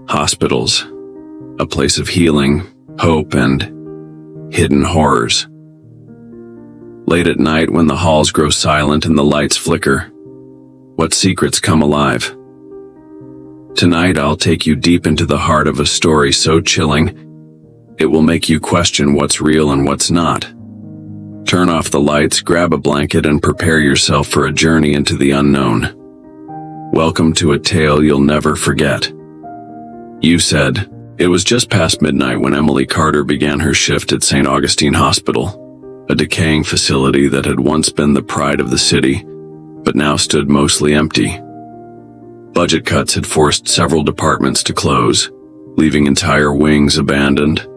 Hospitals, a place of healing, hope, and hidden horrors. Late at night, when the halls grow silent and the lights flicker, what secrets come alive? Tonight, I'll take you deep into the heart of a story so chilling, it will make you question what's real and what's not. Turn off the lights, grab a blanket, and prepare yourself for a journey into the unknown. Welcome to a tale you'll never forget. You said, it was just past midnight when Emily Carter began her shift at St. Augustine Hospital, a decaying facility that had once been the pride of the city, but now stood mostly empty. Budget cuts had forced several departments to close, leaving entire wings abandoned,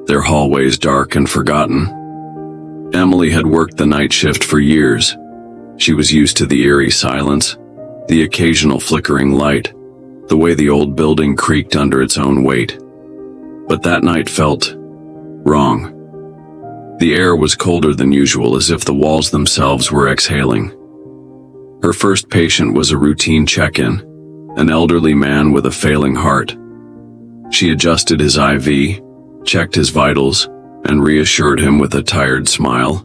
their hallways dark and forgotten. Emily had worked the night shift for years. She was used to the eerie silence, the occasional flickering light, the way the old building creaked under its own weight. But that night felt wrong. The air was colder than usual, as if the walls themselves were exhaling. Her first patient was a routine check-in, an elderly man with a failing heart. She adjusted his IV, checked his vitals, and reassured him with a tired smile.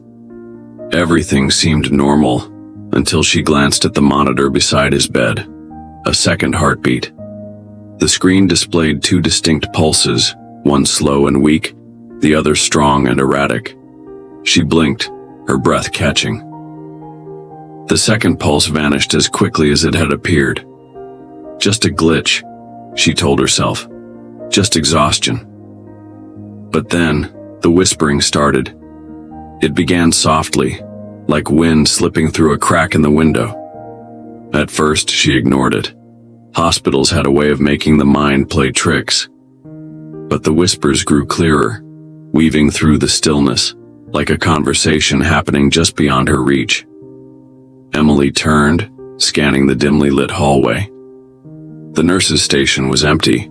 Everything seemed normal until she glanced at the monitor beside his bed. A second heartbeat. The screen displayed two distinct pulses, one slow and weak, the other strong and erratic. She blinked, her breath catching. The second pulse vanished as quickly as it had appeared. Just a glitch, she told herself. Just exhaustion. But then, the whispering started. It began softly, like wind slipping through a crack in the window. At first, she ignored it. Hospitals had a way of making the mind play tricks. But the whispers grew clearer, weaving through the stillness, like a conversation happening just beyond her reach. Emily turned, scanning the dimly lit hallway. The nurse's station was empty.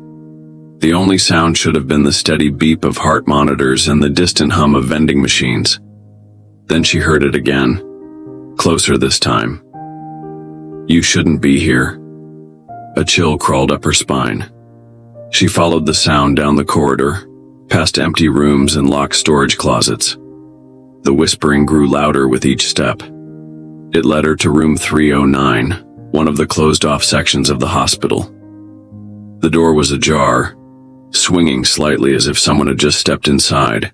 The only sound should have been the steady beep of heart monitors and the distant hum of vending machines. Then she heard it again, closer this time. You shouldn't be here. A chill crawled up her spine. She followed the sound down the corridor, past empty rooms and locked storage closets. The whispering grew louder with each step. It led her to room 309, one of the closed-off sections of the hospital. The door was ajar, swinging slightly as if someone had just stepped inside.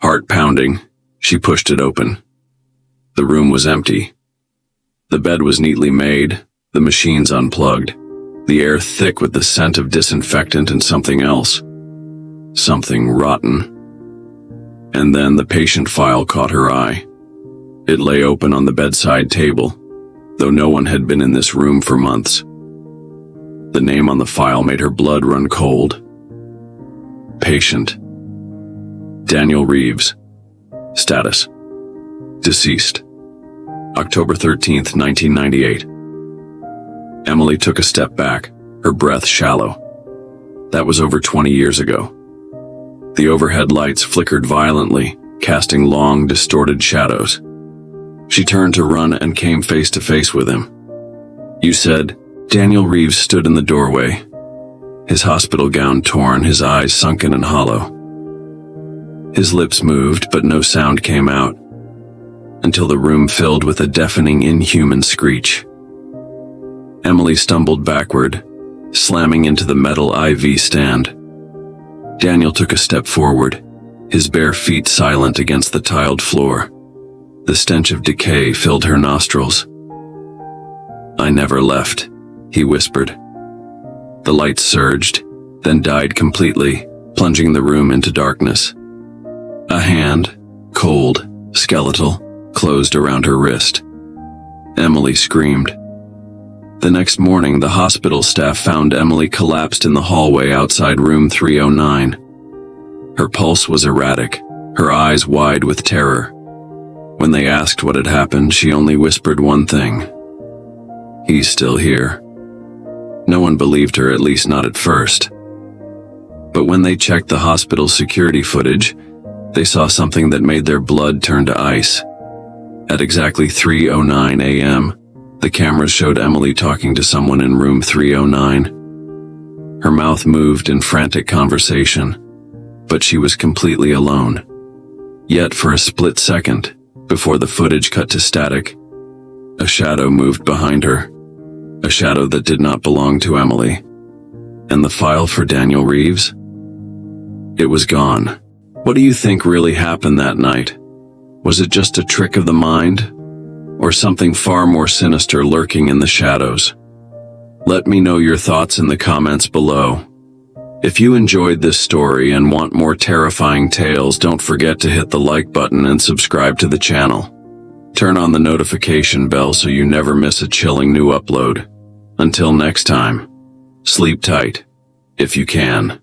Heart pounding, she pushed it open. The room was empty. The bed was neatly made, the machines unplugged, the air thick with the scent of disinfectant and something else. Something rotten. And then the patient file caught her eye. It lay open on the bedside table, though no one had been in this room for months. The name on the file made her blood run cold. Patient. Daniel Reeves. Status. Deceased. October 13th, 1998. Emily took a step back, her breath shallow. That was over 20 years ago. The overhead lights flickered violently, casting long, distorted shadows. She turned to run and came face to face with him. You said, Daniel Reeves stood in the doorway, his hospital gown torn, his eyes sunken and hollow. His lips moved, but no sound came out, until the room filled with a deafening, inhuman screech. Emily stumbled backward, slamming into the metal IV stand. Daniel took a step forward, his bare feet silent against the tiled floor. The stench of decay filled her nostrils. I never left, he whispered. The lights surged, then died completely, plunging the room into darkness. A hand, cold, skeletal, closed around her wrist. Emily screamed. The next morning, the hospital staff found Emily collapsed in the hallway outside room 309. Her pulse was erratic, her eyes wide with terror. When they asked what had happened, she only whispered one thing. He's still here. No one believed her, at least not at first. But when they checked the hospital's security footage, they saw something that made their blood turn to ice. At exactly 3:09 a.m., the cameras showed Emily talking to someone in room 309. Her mouth moved in frantic conversation, but she was completely alone. Yet for a split second, before the footage cut to static, a shadow moved behind her. A shadow that did not belong to Emily. And the file for Daniel Reeves? It was gone. What do you think really happened that night? Was it just a trick of the mind? Or something far more sinister lurking in the shadows? Let me know your thoughts in the comments below. If you enjoyed this story and want more terrifying tales, don't forget to hit the like button and subscribe to the channel. Turn on the notification bell so you never miss a chilling new upload. Until next time, sleep tight, if you can.